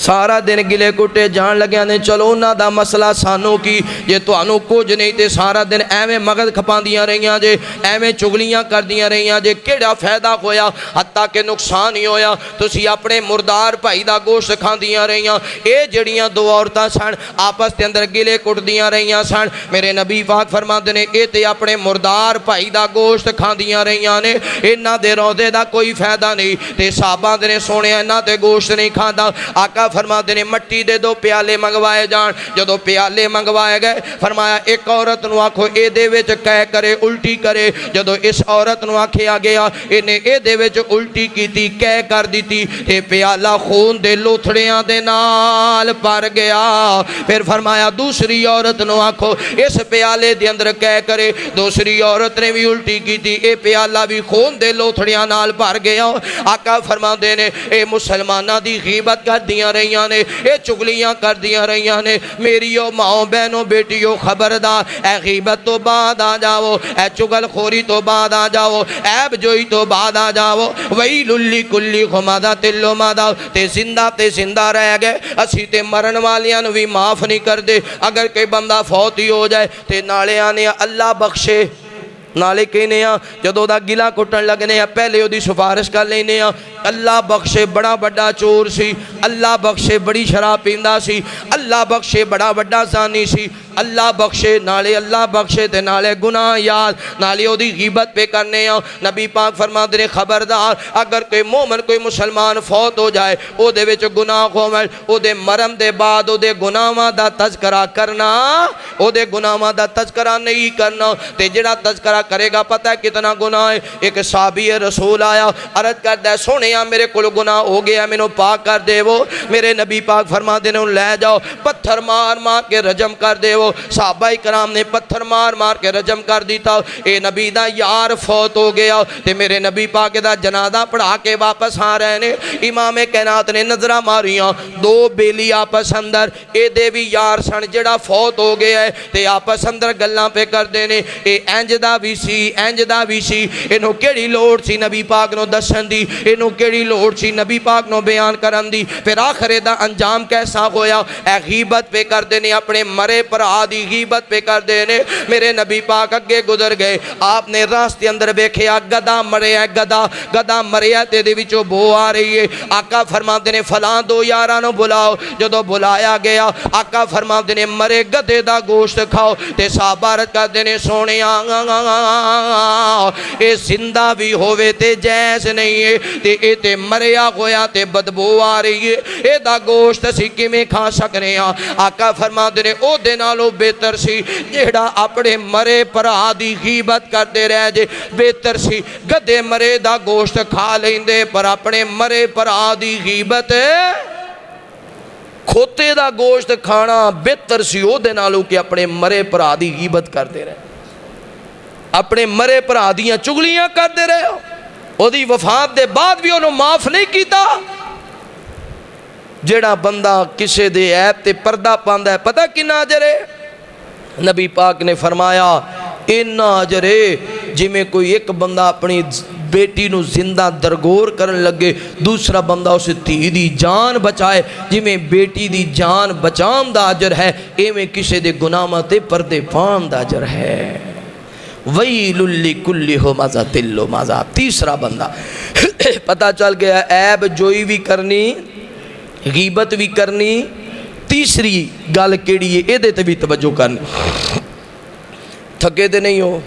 سارا دن گلے کٹے جان لگیاں نے, چلو انہاں دا مسئلہ سانوں کی, جے تانوں کچھ نہیں تے سارا دن ایویں مغز کھپاندیاں رہیاں جے, ایویں چگلیاں کردیاں رہیاں جے, کیڑا فائدہ ہویا حتیٰ کہ نقصان ہی ہویا. تسی اپنے مردار بھائی دا گوشت کھاندیاں رہیاں. اے جڑیاں دو عورتاں سن آپس دے اندر گلے کٹدیاں رہیاں سن. میرے نبی پاک فرماندے نے اے تے اپنے مردار بھائی دا گوشت کھاندیاں رہیاں نے, انہاں دے روزے دا کوئی فائدہ نہیں. تے صحابہ دے نے سونیا انہاں تے گوشت نہیں کھاندا. آقا فرماتے نے مٹی دے 2 پیالے منگوائے جان. جدو پیالے منگوائے گئے فرمایا ایک عورت نو آکھو اے دے وچ کہہ کرے الٹی کرے. جدو اس عورت نو آکھیا گیا انہیں اے دے وچ الٹی کیتی کہہ کر دیتی, اے پیالہ خون دے لوتھڑیاں دے نال پر گیا. پھر فرمایا دوسری عورت نو آکھو اس پیالے دے اندر کہہ کرے. دوسری عورت نے بھی الٹی کیتی, اے پیالہ بھی خون دے لوتھڑیاں نال پر گیا. آقا فرماندے نے اے مسلمانہ دی غیبت کر دیاں رہیاں نے, اے چگلیاں کر دیاں رہیاں نے. میریو ماں بہنوں بیٹیو خبردار, اے غیبت تو بعد آ جاؤ, اے چگل خوری تو بعد آ جاؤ, عیب جوئی تو بعد آ جاؤ. ویل لکل ہمزہ لمزہ. تے زندہ رہ گئے اسی تے مرن والیاں نو بھی معاف نہیں کر دے. اگر کوئی بندہ فوت ہی ہو جائے تے نالے آنے اللہ بخشے, نالے کہنے ہیں جدو دا گلا کٹن لگنے ہیں پہلے او دی سفارش کر لینے ہیں اللہ بخشے بڑا بڑا چور سی, اللہ بخشے بڑی شراب پیندہ سی, اللہ بخشے بڑا بڑا زانی سی, اللہ بخشے نالے اللہ بخشے تے نالے گناہ یاد نالے او دی غیبت پہ کرنے ہیں. نبی پاک فرماتے ہیں خبردار اگر کوئی مومن کوئی مسلمان فوت ہو جائے او دے وچ گناہ ہومن, او دے مرم دے بعد او دے گناہاں دا تذکرہ کرنا, او دے گناہاں دا تذکرہ نہیں کرنا. تے جڑا تذکرہ کرے گا پتہ ہے کتنا گناہ ہے. ایک صحابی رسول آیا عرض کرتا ہے سونے میرے کل گناہ ہو گیا مینوں پاک کر دے. وہ میرے نبی پاک فرماتے ہیں لے جاؤ پتھر مار مار کے رجم کر دے. وہ صحابہ کرام نے پتھر مار مار کے رجم کر دیتا. اے نبی دا یار فوت ہو گیا تے میرے نبی پاک دا جنازہ پڑھا کے واپس آ رہے نے. امام کائنات نے نظرہ ماریاں 2 بیلی آپس اندر, اے دے بھی یار سن جڑا فوت ہو گیا ہے تے آپس اندر گلاں پہ کر دینے. اے انج دا بھی سی انج دا بھی سی, اینو کیڑی لوڑ سی نبی پاک نو دسن دی, اینو کیڑی لوڑ سی نبی پاک نو بیان کرن دی. پھر آخر دا انجام کیسا ہویا, اے غیبت پہ کر دینے اپنے مرے پر آدھی غیبت پہ کر دینے. میرے نبی پاک اگے گزر گئے, آپ نے راستے اندر بیکھیا گدا مرے ہے, گدا مرے ہے تے دے وچوں بو آ رہی ہے. آقا فرماتے نے فلاں 2 یاراں نو بلاؤ. جدو بلایا گیا آقا فرماتے نے مرے گدے دا گوشت کھاؤ. تے صحابہ عرض کردے نے سونے اے زندہ بھی ہوئے تے جیس نہیں ہے, تے اے تے مریا ہویا تے بدبو آ رہی ہے, اے دا گوشت اسی کیویں کھا سکنے ہاں. آقا فرماتے نے او دے نال نالوں بہتر سی جیڑا اپنے مرے بھرا دی غیبت کرتے رہ جے، بہتر سی گدے مرے دا گوشت کھا لیندے پر اپنے مرے بھرا دی غیبت کھوتے دا گوشت کھانا بہتر سی او دے نالوں کہ اپنے مرے بھرا دی غیبت کرتے رہے، اپنے مرے بھرا دیاں چگلیاں کرتے رہے ہو، او دی وفات دے بعد بھی انہوں معاف نہیں کیتا۔ جیڑا بندہ کسے دے عیب تے پردہ پاندہ ہے پتہ کنا اجر ہے؟ نبی پاک نے فرمایا اینا اجر ہے جی میں کوئی ایک بندہ اپنی بیٹی نو زندہ درگور کرن لگے، دوسرا بندہ اسے تھی دی جان بچائے، جی میں بیٹی دی جان بچان دا اجر ہے، اے میں کسے دے گناہ تے پردے پان دا اجر ہے۔ ویل لکل ہمزۃ لمزہ، تیسرا بندہ پتہ چل گیا عیب جوئی بھی کرنی، غیبت بھی کرنی، تیسری گل کیڑی ہے اے دے تے بھی توجہ کرنی۔ تھکے تے نہیں ہو،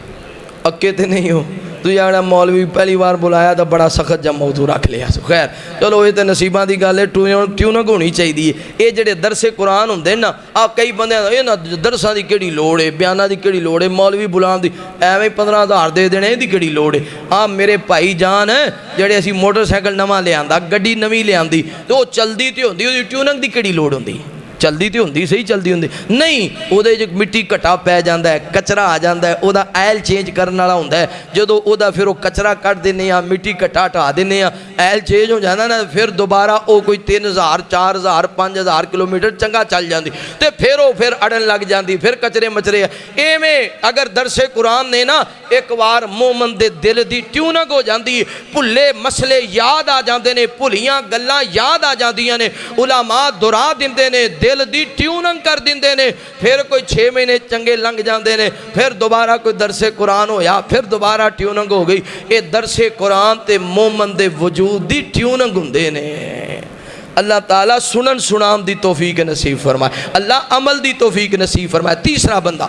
اکے تے نہیں ہو، تو جانا مولوی پہلی بار بلایا تو بڑا سخت جب موضوع رکھ لیا سو، خیر چلو یہ تو نصیبان دی گل ہے، ٹیوننگ ہونی چاہیے۔ یہ جڑے درس قرآن ہوندے نا آپ کئی بندے یہ نا درساں دی کیڑی لوڑ ہے، بیاناں دی کیڑی لوڑ ہے، مولوی بلان دی ایویں 15,000 دے دینے دی کیڑی لوڑ ہے۔ آپ میرے بھائی جان ہیں جڑے اسی موٹر سائیکل نواں لے آندا، گڈی نویں لے آندی تو وہ چلدی تے ہوندی، وہ ٹیوننگ دی کیڑی لوڑ ہوندی؟ چلدی تے ہوندی صحیح چلدی ہوندی نہیں، او دے جو مٹی کٹا پہ جاندا ہے، کچرا آ جاندا ہے، او دا آئل چینج کرن والا ہوندا ہے، جدوں او دا پھر او کچرا کٹ دینے ہاں، مٹی کٹا ہٹا دینے ہاں، آئل چینج ہو جاندا نا، پھر دوبارہ او کوئی 3,000 4,000 5,000 کلومیٹر چنگا چل جاندی تے پھر اڑن لگ جاندی، پھر کچرے مچرے۔ ایویں اگر درس قرآن نے نا ایک بار مومن دے دل دی ٹیوننگ ہو جاندی، بھلے مسئلے یاد آ جاندے نے، بھلیاں گلاں یاد آ جاندیاں نے، علماء دہرا دیندے نے، دل دی ٹیوننگ کر دیندے نے، پھر کوئی 6 مہینے چنگے لنگ جاندے نے، پھر دوبارہ کوئی درس قرآن ہویا، پھر دوبارہ ٹیوننگ ہو گئی۔ اے درس قرآن تے مومن دے وجود دی ٹیوننگ ہوندے نے۔ اللہ تعالیٰ سنن سنام دی توفیق نصیب فرمائے، اللہ عمل دی توفیق نصیب فرمائے۔ تیسرا بندہ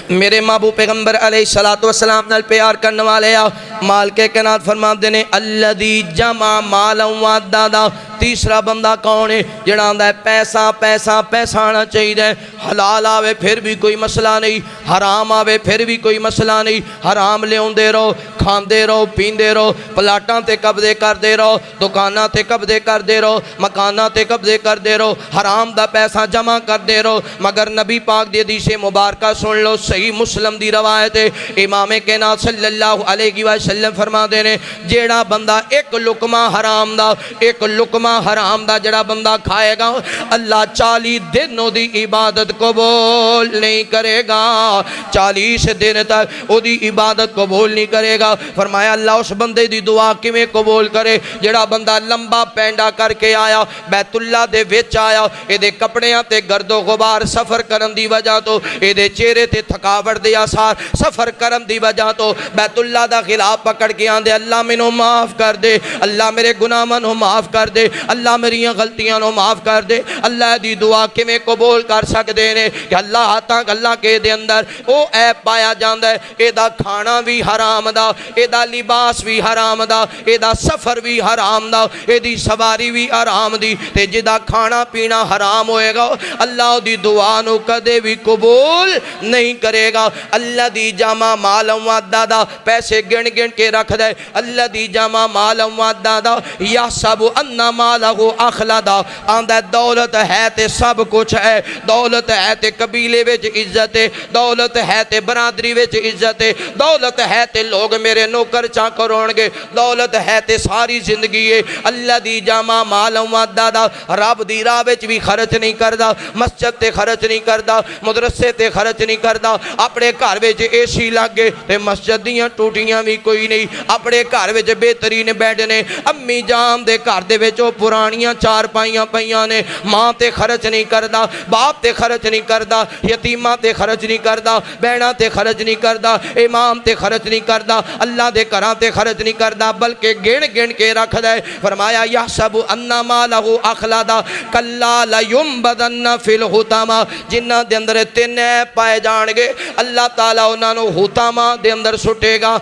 میرے محبوب پیغمبر علیہ السلام نال پیار کرنے والے مال کے کائنات فرماتے ہیں الذی جمع مالا وعددا۔ تیسرا بندہ کون ہے؟ جڑا آندا ہے پیسہ پیسہ پیسہ آنا چاہیے، حلال آوے پھر بھی کوئی مسئلہ نہیں، حرام آوے پھر بھی کوئی مسئلہ نہیں، حرام لے اوندے رہو، کھاندے رہو، پیندے رہو، پلاٹاں تے قبضے کردے رہو، دکاناں تے قبضے کردے رہو، مکاناں تے قبضے کردے رہو، حرام دا پیسہ جمع کردے رہو۔ مگر نبی پاک دی حدیث مبارکہ سن لو، صحیح مسلم دی روایت ہے، امام کائنات صلی اللہ علیہ وسلم فرما دے نے جیڑا بندہ ایک لقمہ حرام دا، ایک لقمہ حرام دا جڑا بندہ کھائے گا، اللہ 40 دنوں دی عبادت قبول نہیں کرے گا، 40 دن تک او دی عبادت قبول نہیں کرے گا۔ فرمایا اللہ اس بندے دی دعا کیویں قبول کرے؟ جڑا بندہ لمبا پینڈا کر کے آیا، بیت اللہ دے وچ آیا، اے دے کپڑیاں تے گرد و غبار سفر کرن دی وجہ تو، اے دے چہرے تے تھکاوٹ دے آثار سفر کرن دی وجہ تو، بیت اللہ دا غلاف پکڑ کے آندے اللہ مینوں معاف کر دے، اللہ میرے گناہاں نوں معاف کر دے، اللہ میری غلطیاں نوں معاف کر دے۔ اللہ دی دعا کیویں قبول کر سکدے نے کہ اللہ تک اللہ کے دے اندر او عیب پایا جاندا ہے، اے دا کھانا بھی حرام دا، اے دا لباس بھی حرام دا، اے دا سفر بھی حرام دا، اے دی سواری بھی حرام دی، تے جدا کھانا پینا حرام ہوئے گا اللہ دی دعا نو کدے بھی قبول نہیں کرے گا۔ اللہ دی جمع مال وعددا، پیسے گن گن کے رکھ دے، اللہ دی جمع مال وعددا یحسب ان مالہ اخلدا، آندہ دولت ہے تے سب کچھ ہے، دولت ہے تے قبیلے وچ عزت ہے، دولت ہے تے برادری وچ عزت ہے، دولت ہے تے لوگ میرے نوکر چاکر ہونگے، دولت ہے تے ساری زندگی ہے۔ اللہ دی جمع مال وعددا، رب دی راہ وچ بھی خرچ نہیں کردا، مسجد تے خرچ نہیں کردا، مدرسے تے خرچ نہیں کردا، اپنے گھر وچ اے سی لگے تے مسجد دیاں ٹوٹیاں بھی کوئی نہیں، اپنے گھر وچ بہترین بیڈ نے، امی جان دے گھر دے وچ پرانیاں چار پائیاں پئیاں نے، ماں تے خرچ نہیں کردا، باپ تے خرچ نہیں کردا، یتیماں تے خرچ نہیں کردا، بہناں تے خرچ نہیں کردا، امام تے خرچ نہیں کردا، اللہ دے گھراں تے خرچ نہیں کردا، بلکہ گن گن کے رکھ دے۔ فرمایا یحسب ان مالہ اخلدا کلا لینبذن فی الحطمہ، جنہاں دے اندر 3 پائے جان گے اللہ تعالیٰ انہاں نو حطمہ دے اندر سٹے گا۔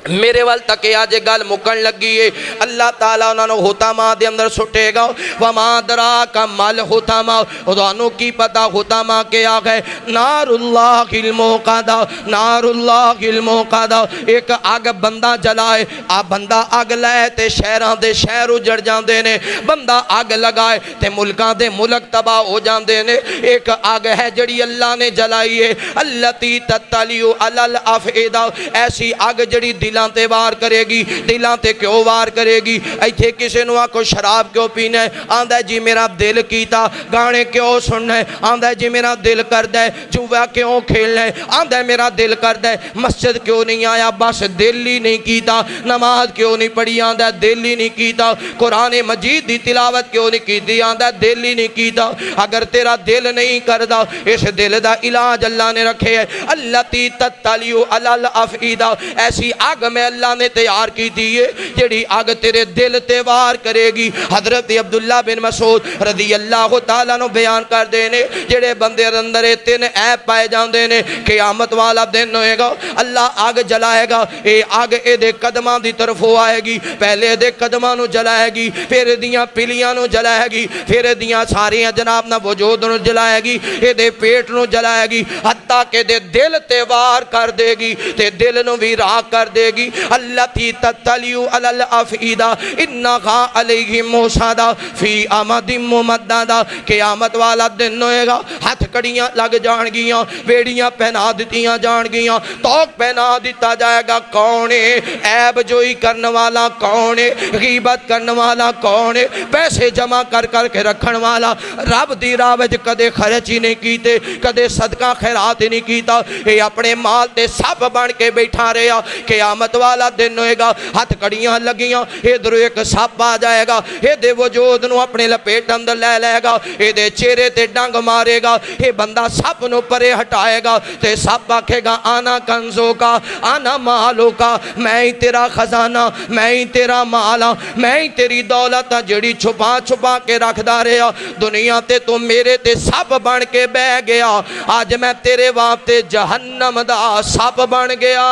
میرے وال تکیا جے گل مکن لگی ہے اللہ تعالیٰ انہوں نے حطامہ دے اندر سٹے گا وَمَا دَرَاكَ مَا الْحُطَامَةُ انہوں کی پتہ حطامہ کیا ہے نار اللہ الموقدہ نار اللہ الموقدہ ایک آگ بندہ جلائے بندہ آگ لائے تے شہران دے شہر اجڑ جاندے نے بندہ آگ لگائے تے ملکان دے ملک تباہ ہو جاندے نے ایک آگ ہے جڑی اللہ نے جلائی ہے الَّتِي تَتَّلِعُ عَلَى الْأَفْئِدَةِ ایسی آگ جڑی دلان تے وار کرے گی دلان تے کیوں وار کرے گی ایتھے کسے نوا کو شراب کیوں پینا ہے آندہ ہے جی میرا دل کیتا گانے کیوں سننا ہے آندہ ہے جی میرا دل کردہ ہے جوا کیوں کھیلنا ہے آندہ ہے میرا دل کردہ ہے مسجد کیوں نہیں آیا بس دل ہی نہیں کیتا نماز کیوں نہیں پڑھی آندہ ہے دل ہی نہیں کیتا قرآن مجید دی تلاوت کیوں نہیں کیتی آندہ ہے دل ہی نہیں کیتا اگر تیرا دل نہیں کردہ اس دل دا علاج اللہ نے رکھے ہے الَّتِي تَتَّلِعُ عَلَى الْأَفْئِدَةِ ایسی آگ میں اللہ نے تیار کی دیئے جڑی آگ تیرے دل تے وار کرے گی حضرت عبداللہ بن مسعود رضی اللہ تعالیٰ نو بیان کر دینے جڑے بندے اندر تین عیب پائے جان دینے قیامت والا دن ہوئے گا اللہ آگ جلائے گا اے آگ اے دے قدمان دی طرف ہو آئے گی پہلے دے قدمانو جلائے گی پھر دیاں پلیاں جلائے گی پھر دیاں ساریاں جناب نہ وجود نو جلائے گی اے دے پیٹ نو جلائے گی حتیٰ کہ دے دل تے وار کر دے گی تے دل نو بھی راہ کر دے گی الَّتِي تَتَّلِعُ عَلَى الْأَفْئِدَةِ إِنَّهَا عَلَيْهِمْ مُؤْصَدَةٌ فِي أَمَدٍ مُمَدَّدَةٍ قیامت والا دن ہوئے گا ہاتھ کڑیاں لگ جان گیاں بیڑیاں پہنا دیتیاں جان گیاں توق پہنا دیتا جائے گا کون ہے عیب جوئی کرنے والا کون ہے غیبت کرنے والا کون ہے پیسے جمع کر کر کے رکھن والا رب دی راہ وچ کدے خرچ ہی نہیں کیتے کدے صدقہ خیرات ہی نہیں کیتا یہ اپنے مال تے سب بن کے بیٹھا رہا قیامت والا دن ہوئے گا ہاتھ کڑیاں لگیاں ادھر ایک سپ آ جائے گا یہ دے وجود نو اپنے لپیٹ اندر لے لے گا یہ دے چہرے تے ڈنگ مارے گا یہ بندہ سپ نو پرے ہٹائے گا تے سپ آکھے گا آنا کنزوں کا آنا مالوں کا میں ہی تیرا خزانہ میں ہی تیرا مالا میں ہی تیری دولت جڑی چھپا چھپا کے رکھ دا رہا دنیا تے تو میرے تے سپ بن کے بہ گیا آج میں تیرے واسطے جہنم دا سپ بن گیا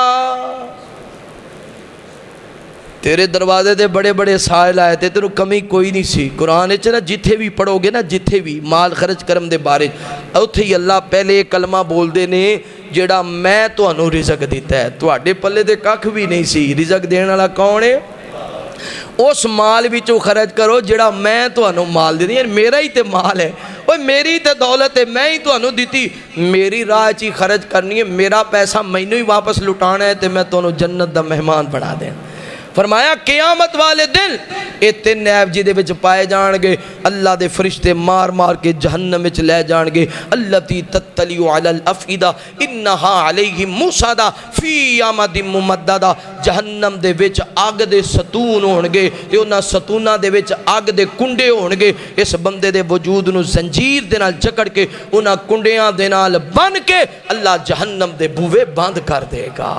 تیرے دروازے دے بڑے بڑے سائل آئے تھے تیروں کمی کوئی نہیں سی قرآن نا جتھے بھی پڑھو گے نا جتھے بھی مال خرچ کرم دے بارے اتھے ہی اللہ پہلے کلمہ بول دے نے جیڑا میں تو انہوں رزق دیتا ہے تو آڑے پلے دے کاکھ بھی نہیں سی رزق دینے والا کون ہے اس مال بھی چو خرچ کرو جیڑا میں تو انہوں مال دیتی یعنی میرا ہی تے مال ہے وہ میری تے دولت ہے میں ہی تو انہوں دیتی میری راہ چی خرچ کرنی ہے میرا پیسہ میں ہی واپس لٹانا ہے تے میں تو انہوں جنت دا مہمان بنا دیں فرمایا قیامت والے دن اے تین نیب جی دے وچ پائے جان گے اللہ دے فرشتے مار مار کے جہنم وچ لے جان گے الَّتِي تَتَّلِعُ عَلَى الْأَفْئِدَةِ إِنَّهَا عَلَيْهِمْ مُؤْصَدَةٌ فِي أَمَدٍ مُمَدَّدَةٍ جہنم دے وچ آگ دے ستون ہون گے تے انہاں ستوناں دے وچ آگ دے کنڈے ہون گے اس بندے دے وجود نو زنجیر دے نال جکڑ کے انہاں کنڈیاں دے نال بن کے اللہ جہنم دے بوئے بند کر دے گا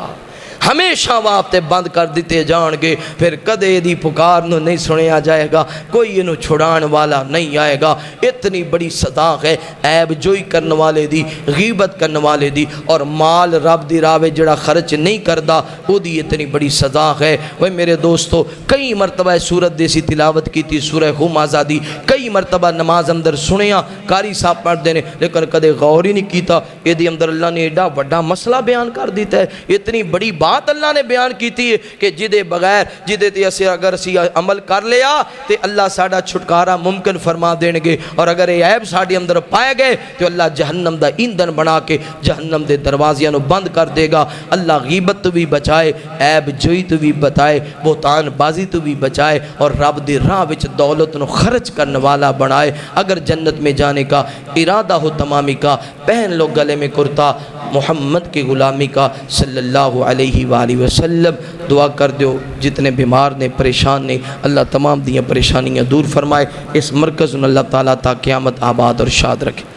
ہمیشہ واسطے بند کر دیتے جان گے پھر کدے دی پکار نو نہیں سنیا جائے گا کوئی انہوں چھڑان والا نہیں آئے گا اتنی بڑی صدا ہے عیب جوئی کرنے والے دی غیبت کرنے والے دی اور مال رب دی راوے جڑا خرچ نہیں کردہ وہ دی اتنی بڑی صدا ہے وہ میرے دوستو کئی مرتبہ سورت دیسی تلاوت کی تھی سورہ ہمازہ دی کئی مرتبہ نماز اندر سنیا کاری صاحب پڑھ دینے لیکن کدے غور ہی نہیں کیتا یہ دی اندر اللہ نے ایڈا بڑا مسئلہ بیان کر دیتا ہے اتنی بڑی بات اللہ نے بیان کی تھی کہ جدے بغیر جدے تے اسے اگر سی عمل کر لیا تے اللہ ساڑا چھٹکارا ممکن فرما دینے گے اور اگر یہ عیب ساڑے اندر پائے گئے تو اللہ جہنم دا ایندھن بنا کے جہنم دے دروازیاں نو بند کر دے گا اللہ غیبت تو بھی بچائے عیب جوئی تو بھی بتائے بہتان بازی تو بھی بچائے اور رب دی راہ وچ دولت نو خرچ کرنے والا بنائے اگر جنت میں جانے کا ارادہ ہو تمامی کا پہن لو گلے میں کرتا محمد کی غلامی کا صلی اللہ علیہ وآلہ وسلم دعا کر دیو جتنے بیمار نے پریشان نے اللہ تمام دیاں پریشانیاں دور فرمائے اس مرکز ان اللہ تعالیٰ تا قیامت آباد اور شاد رکھے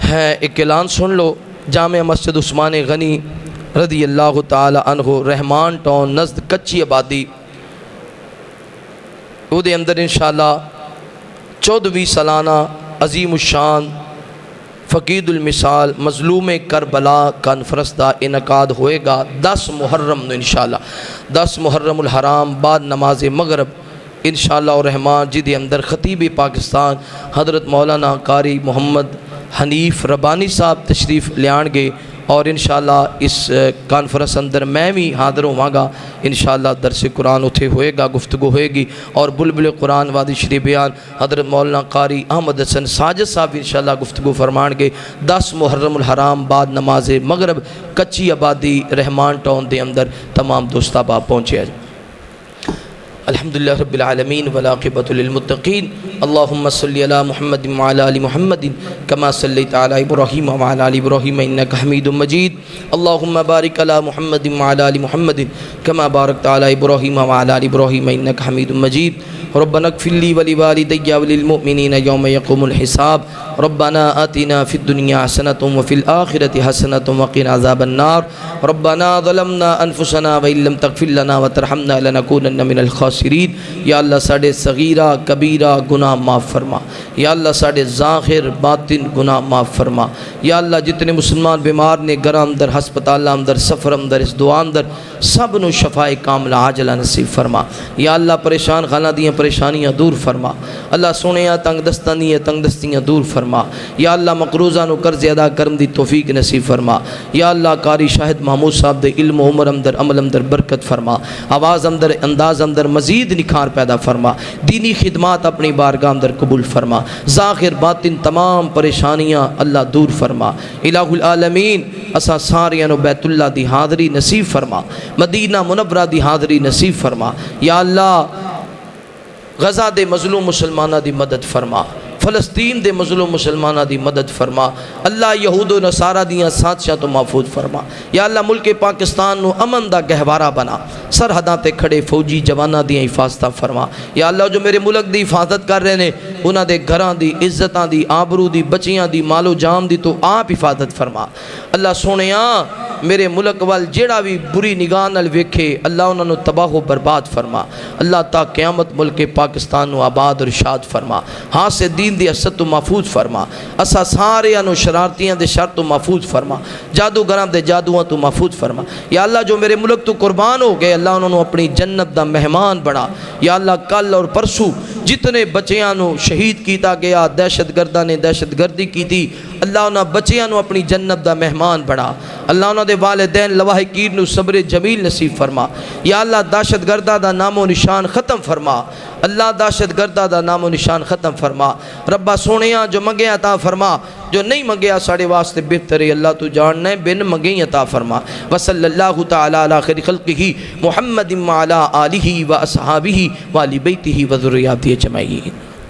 ہے ایک اعلان سن لو جامع مسجد عثمان غنی رضی اللہ تعالیٰ عنہ رحمان ٹاؤن نزد کچی آبادی وہ دے اندر انشاءاللہ 14ویں سالانہ عظیم الشان فقید المثال مظلوم کربلا کانفرنس دا انعقاد ہوئے گا 10 محرم نو انشاءاللہ 10 محرم الحرام بعد نماز مغرب انشاءاللہ الرحمن جی دے اندر خطیب پاکستان حضرت مولانا قاری محمد حنیف ربانی صاحب تشریف لیان گے اور انشاءاللہ اس کانفرنس اندر میں بھی حاضر ہوں گا انشاءاللہ درس قرآن اتھے ہوئے گا گفتگو ہوئے گی اور بلبل قرآن وادی شریف بیان حضرت مولانا قاری احمد حسن ساجد صاحب انشاءاللہ گفتگو فرمان گے 10 محرم الحرام بعد نماز مغرب کچی آبادی رحمان ٹاؤن دے اندر تمام دوست احباب پہنچے ہیں الحمدللہ رب العالمین والعاقبۃ للمتقین اللہم صلی علی محمد وعلی آل محمد کما صلیت علی ابراہیم وعلی آل ابراہیم انک حمید مجید اللہم بارک علی محمد وعلی آل محمد کما بارکت علی ابراہیم وعلی آل ابراہیم انک حمید مجید ربنا اغفر لی ولوالدی وللمؤمنین یوم یقوم الحساب ربنا آتنا فی الدنیا حسنۃ وفی الآخرۃ حسنۃ وقنا عذاب النار ربنا ظلمنا انفسنا وان لم تغفر لنا وترحمنا لنکونن من الخاسرین یا اللہ ساڑے صغیرہ کبیرہ گناہ معاف فرما یا اللہ ساڑے ظاہر باطن گناہ معاف فرما یا اللہ جتنے مسلمان بیمار نے گھر اندر ہسپتال اندر سفر اندر اس دعا اندر سب نو شفائے کاملہ عاجلہ نصیب فرما یا اللہ پریشان خانہ دیاں پریشانیاں دور فرما اللہ سونیاں تنگ دستانیاں تنگ دستیاں دور فرما یا اللہ مقروضہ نو قرض ادا کرم دی توفیق نصیب فرما یا اللہ قاری شاہد محمود صاحب دے علم و عمر اندر عمل اندر برکت فرما آواز اندر انداز اندر مزید نکھار پیدا فرما دینی خدمات اپنی بارگاہ اندر قبول فرما ظاہر باطن تمام پریشانیاں اللہ دور فرما الہ العالمین اسا ساریاں نو بیت اللہ دی حاضری نصیب فرما مدینہ منورہ دی حاضری نصیب فرما یا اللہ غزہ دے مظلوم مسلمانہ دی مدد فرما فلسطین دے مظلوم مسلمانہ دی مدد فرما اللہ یہود و نصارہ دیاں ساتشاں تو محفوظ فرما یا اللہ ملک پاکستان نو امن دا گہوارہ بنا سرحداں تے کھڑے فوجی جواناں دیاں حفاظتہ فرما یا اللہ جو میرے ملک دی حفاظت کر رہے نے انہاں دے گھراں دی عزتاں دی آبرو دی بچیاں دی مال و جام دی تو آپ حفاظت فرما اللہ سونیاں میرے ملک وال جیڑا بھی بری نگاہ نال ویکھے اللہ انہاں نو تباہ و برباد فرما اللہ تا قیامت ملک پاکستان نو آباد اور شاد فرما ہاں سے دین دی حسد تو محفوظ فرما اسا سارے انو شرارتیاں دے شر تو محفوظ فرما جادوگراں دے جادوواں تو محفوظ فرما یا اللہ جو میرے ملک تو قربان ہو گئے اللہ انہوں اپنی جنت دا مہمان بنا یا اللہ کل اور پرسو جتنے بچیاں نو شہید کیتا گیا دہشت گردہ نے دہشت گردی کی تھی اللہ انہاں بچیاں نو اپنی جنت دا مہمان بنا اللہ انہاں دے والدین لواحقین نو صبر جمیل نصیب فرما یا اللہ دہشت گردہ دا نام و نشان ختم فرما اللہ دہشت گردہ دا نام و نشان ختم فرما ربا سونیاں جو منگے عطا فرما جو نہیں منگیا ساڑے واسطے بہتر ہے اللہ تو جاننا ہے بن منگیں عطا فرما وصلی اللہ تعالی علی خیر خلقہ محمد وعلی آلہ و اصحابہ و آل بیتہ و ذریاتہ اجمعین.